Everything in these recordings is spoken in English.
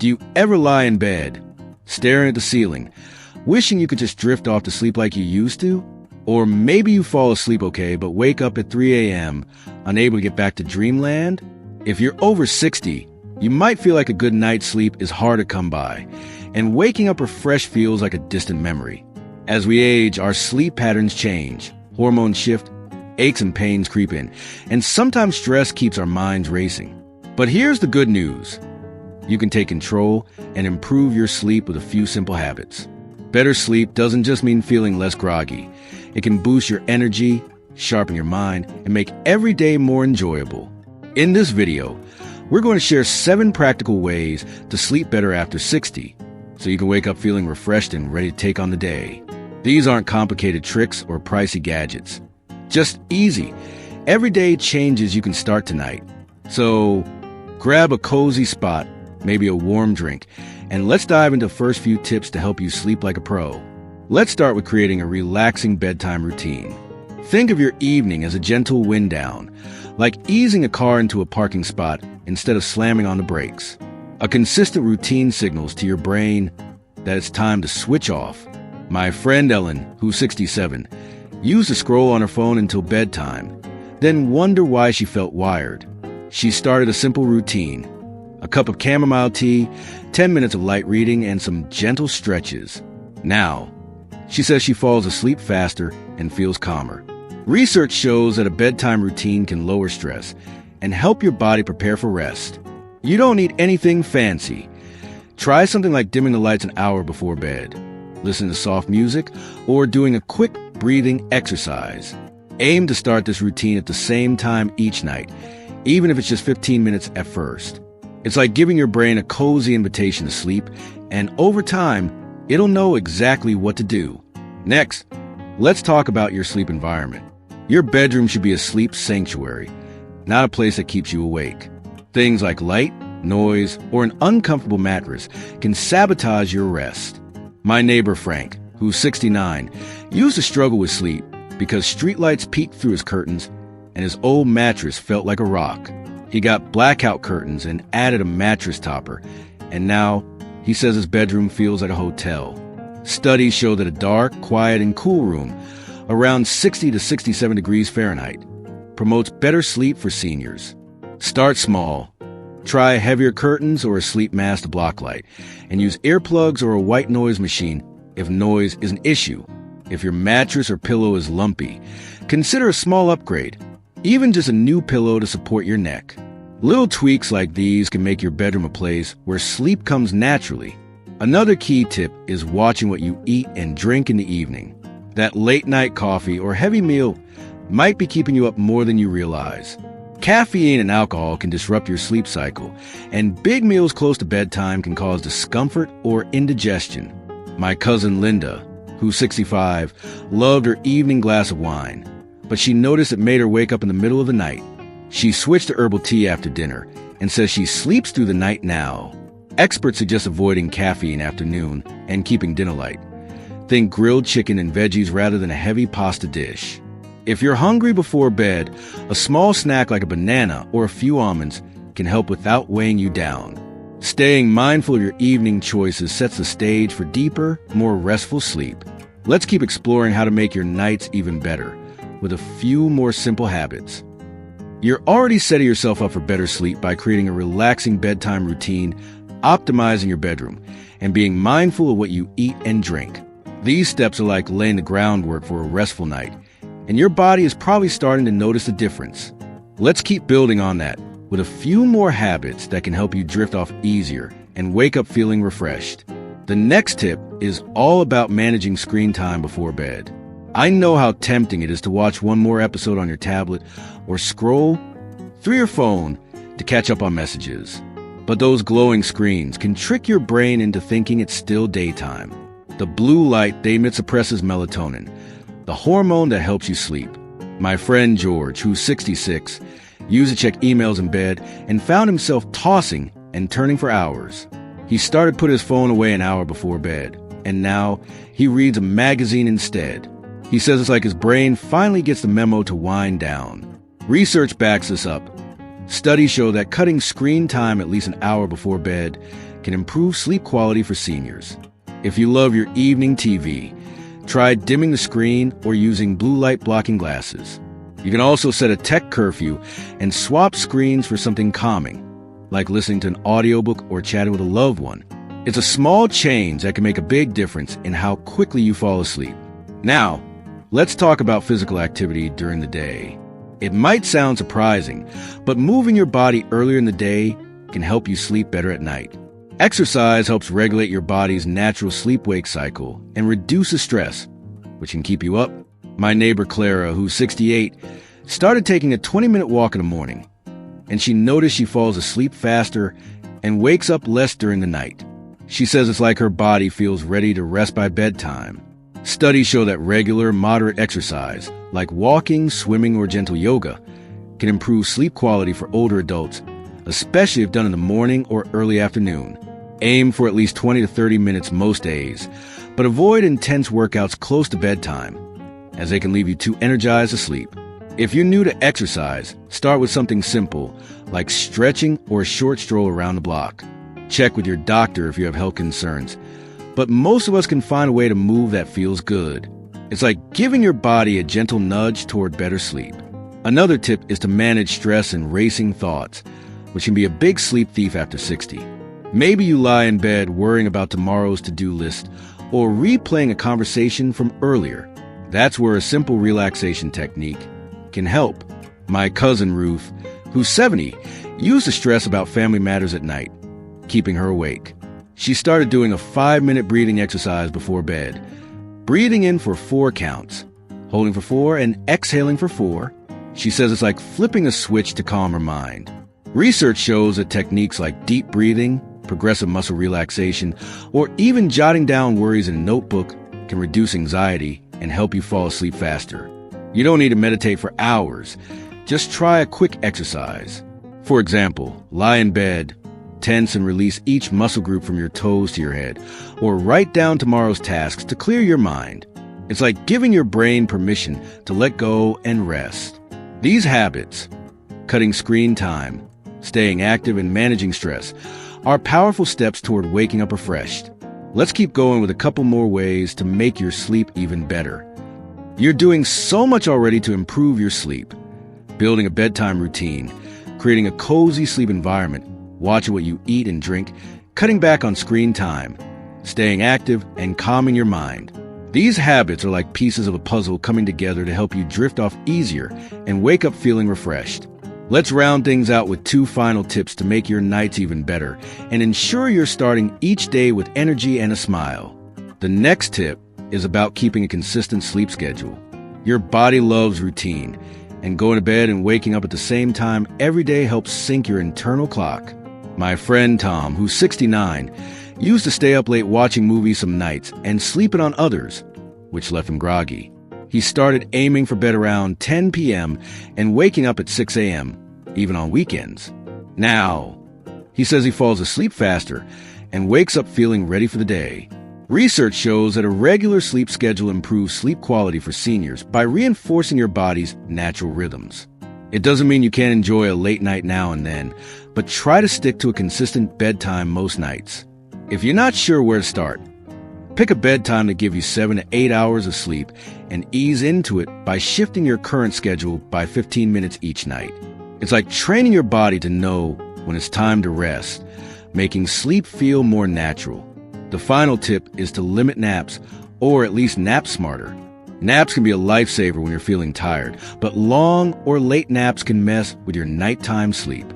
Do you ever lie in bed, staring at the ceiling, wishing you could just drift off to sleep like you used to? Or maybe you fall asleep okay, but wake up at 3 a.m., unable to get back to dreamland? If you're over 60, you might feel like a good night's sleep is hard to come by, and waking up refreshed feels like a distant memory. As we age, our sleep patterns change, hormones shift, aches and pains creep in, and sometimes stress keeps our minds racing. But here's the good news. You can take control and improve your sleep with a few simple habits. Better sleep doesn't just mean feeling less groggy. It can boost your energy, sharpen your mind, and make every day more enjoyable. In this video, we're going to share 7 practical ways to sleep better after 60, so you can wake up feeling refreshed and ready to take on the day. These aren't complicated tricks or pricey gadgets. Just easy, everyday changes you can start tonight. So grab a cozy spot, maybe a warm drink, and let's dive into the first few tips to help you sleep like a pro. Let's start with creating a relaxing bedtime routine. Think of your evening as a gentle wind down, like easing a car into a parking spot instead of slamming on the brakes. A consistent routine signals to your brain that it's time to switch off. My friend Ellen, who's 67, used to scroll on her phone until bedtime, then wonder why she felt wired. She started a simple routine: a cup of chamomile tea, 10 minutes of light reading, and some gentle stretches. Now, she says she falls asleep faster and feels calmer. Research shows that a bedtime routine can lower stress and help your body prepare for rest. You don't need anything fancy. Try something like dimming the lights an hour before bed, listening to soft music, or doing a quick breathing exercise. Aim to start this routine at the same time each night, even if it's just 15 minutes at first. It's like giving your brain a cozy invitation to sleep, and over time, it'll know exactly what to do. Next, let's talk about your sleep environment. Your bedroom should be a sleep sanctuary, not a place that keeps you awake. Things like light, noise, or an uncomfortable mattress can sabotage your rest. My neighbor Frank, who's 69, used to struggle with sleep because streetlights peeked through his curtains and his old mattress felt like a rock. He got blackout curtains and added a mattress topper, and now he says his bedroom feels like a hotel. Studies show that a dark, quiet, and cool room, around 60 to 67 degrees Fahrenheit, promotes better sleep for seniors. Start small. Try heavier curtains or a sleep mask to block light, and use earplugs or a white noise machine if noise is an issue. If your mattress or pillow is lumpy, consider a small upgrade, even just a new pillow to support your neck. Little tweaks like these can make your bedroom a place where sleep comes naturally. Another key tip is watching what you eat and drink in the evening. That late-night coffee or heavy meal might be keeping you up more than you realize. Caffeine and alcohol can disrupt your sleep cycle, and big meals close to bedtime can cause discomfort or indigestion. My cousin Linda, who's 65, loved her evening glass of wine, but she noticed it made her wake up in the middle of the night. She switched to herbal tea after dinner and says she sleeps through the night now. Experts suggest avoiding caffeine after noon and keeping dinner light. Think grilled chicken and veggies rather than a heavy pasta dish. If you're hungry before bed, a small snack like a banana or a few almonds can help without weighing you down. Staying mindful of your evening choices sets the stage for deeper, more restful sleep. Let's keep exploring how to make your nights even better with a few more simple habits. You're already setting yourself up for better sleep by creating a relaxing bedtime routine, optimizing your bedroom, and being mindful of what you eat and drink. These steps are like laying the groundwork for a restful night, and your body is probably starting to notice the difference. Let's keep building on that with a few more habits that can help you drift off easier and wake up feeling refreshed. The next tip is all about managing screen time before bed. I know how tempting it is to watch one more episode on your tablet or scroll through your phone to catch up on messages. But those glowing screens can trick your brain into thinking it's still daytime. The blue light they emit suppresses melatonin, the hormone that helps you sleep. My friend George, who's 66, used to check emails in bed and found himself tossing and turning for hours. He started putting his phone away an hour before bed, and now he reads a magazine instead. He says it's like his brain finally gets the memo to wind down. Research backs this up. Studies show that cutting screen time at least an hour before bed can improve sleep quality for seniors. If you love your evening TV, try dimming the screen or using blue light blocking glasses. You can also set a tech curfew and swap screens for something calming, like listening to an audiobook or chatting with a loved one. It's a small change that can make a big difference in how quickly you fall asleep. Now, let's talk about physical activity during the day. It might sound surprising, but moving your body earlier in the day can help you sleep better at night. Exercise helps regulate your body's natural sleep-wake cycle and reduces stress, which can keep you up. My neighbor Clara, who's 68, started taking a 20-minute walk in the morning, and she noticed she falls asleep faster and wakes up less during the night. She says it's like her body feels ready to rest by bedtime. Studies show that regular, moderate exercise, like walking, swimming, or gentle yoga, can improve sleep quality for older adults, especially if done in the morning or early afternoon. Aim for at least 20 to 30 minutes most days, but avoid intense workouts close to bedtime, as they can leave you too energized to sleep. If you're new to exercise, start with something simple, like stretching or a short stroll around the block. Check with your doctor if you have health concerns, but most of us can find a way to move that feels good. It's like giving your body a gentle nudge toward better sleep. Another tip is to manage stress and racing thoughts, which can be a big sleep thief after 60. Maybe you lie in bed worrying about tomorrow's to-do list or replaying a conversation from earlier. That's where a simple relaxation technique can help. My cousin Ruth, who's 70, used to stress about family matters at night, keeping her awake. She started doing a 5-minute breathing exercise before bed, breathing in for 4 counts, holding for 4, and exhaling for 4. She says it's like flipping a switch to calm her mind. Research shows that techniques like deep breathing, progressive muscle relaxation, or even jotting down worries in a notebook can reduce anxiety and help you fall asleep faster. You don't need to meditate for hours. Just try a quick exercise. For example, lie in bed, tense and release each muscle group from your toes to your head, or write down tomorrow's tasks to clear your mind. It's like giving your brain permission to let go and rest. These habits, cutting screen time, staying active, and managing stress, are powerful steps toward waking up refreshed. Let's keep going with a couple more ways to make your sleep even better. You're doing so much already to improve your sleep. Building a bedtime routine, creating a cozy sleep environment, watching what you eat and drink, cutting back on screen time, staying active, and calming your mind. These habits are like pieces of a puzzle coming together to help you drift off easier and wake up feeling refreshed. Let's round things out with 2 final tips to make your nights even better and ensure you're starting each day with energy and a smile. The next tip is about keeping a consistent sleep schedule. Your body loves routine, and going to bed and waking up at the same time every day helps sync your internal clock. My friend Tom, who's 69, used to stay up late watching movies some nights and sleeping on others, which left him groggy. He started aiming for bed around 10 p.m. and waking up at 6 a.m., even on weekends. Now, he says he falls asleep faster and wakes up feeling ready for the day. Research shows that a regular sleep schedule improves sleep quality for seniors by reinforcing your body's natural rhythms. It doesn't mean you can't enjoy a late night now and then, but try to stick to a consistent bedtime most nights. If you're not sure where to start, pick a bedtime to give you 7 to 8 hours of sleep and ease into it by shifting your current schedule by 15 minutes each night. It's like training your body to know when it's time to rest, making sleep feel more natural. The final tip is to limit naps, or at least nap smarter. Naps can be a lifesaver when you're feeling tired, but long or late naps can mess with your nighttime sleep.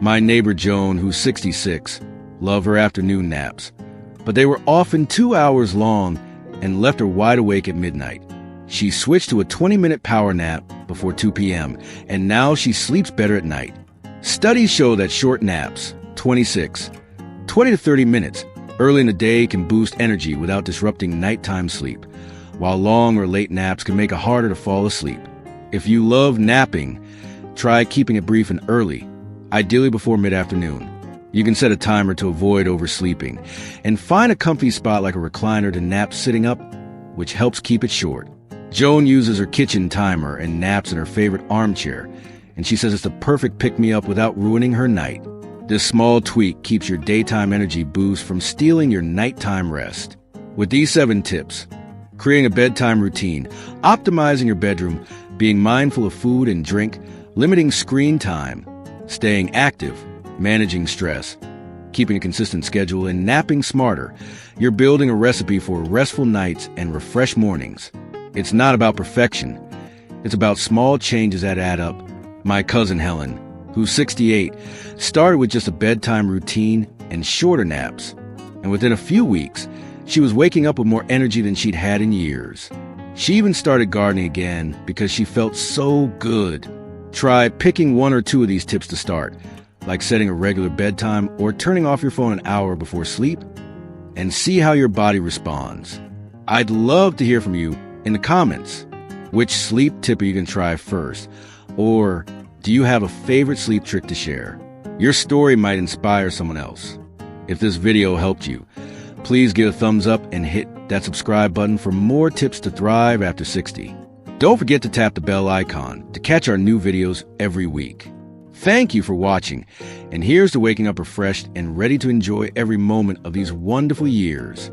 My neighbor Joan, who's 66, loved her afternoon naps, but they were often 2 hours long and left her wide awake at midnight. She switched to a 20-minute power nap before 2 p.m., and now she sleeps better at night. Studies show that short naps, 20 to 30 minutes, early in the day can boost energy without disrupting nighttime sleep, while long or late naps can make it harder to fall asleep. If you love napping, try keeping it brief and early, ideally before mid-afternoon. You can set a timer to avoid oversleeping, and find a comfy spot like a recliner to nap sitting up, which helps keep it short. Joan uses her kitchen timer and naps in her favorite armchair, and she says it's the perfect pick-me-up without ruining her night. This small tweak keeps your daytime energy boost from stealing your nighttime rest. With these 7 tips: creating a bedtime routine, optimizing your bedroom, being mindful of food and drink, limiting screen time, staying active, managing stress, keeping a consistent schedule, and napping smarter, you're building a recipe for restful nights and refreshed mornings. It's not about perfection. It's about small changes that add up. My cousin Helen, who's 68, started with just a bedtime routine and shorter naps. And within a few weeks, she was waking up with more energy than she'd had in years. She even started gardening again because she felt so good. Try picking 1 or 2 of these tips to start, like setting a regular bedtime or turning off your phone an hour before sleep, and see how your body responds. I'd love to hear from you in the comments. Which sleep tip are you going to try first? Or do you have a favorite sleep trick to share? Your story might inspire someone else. If this video helped you, please give a thumbs up and hit that subscribe button for more tips to thrive after 60. Don't forget to tap the bell icon to catch our new videos every week. Thank you for watching, and here's to waking up refreshed and ready to enjoy every moment of these wonderful years.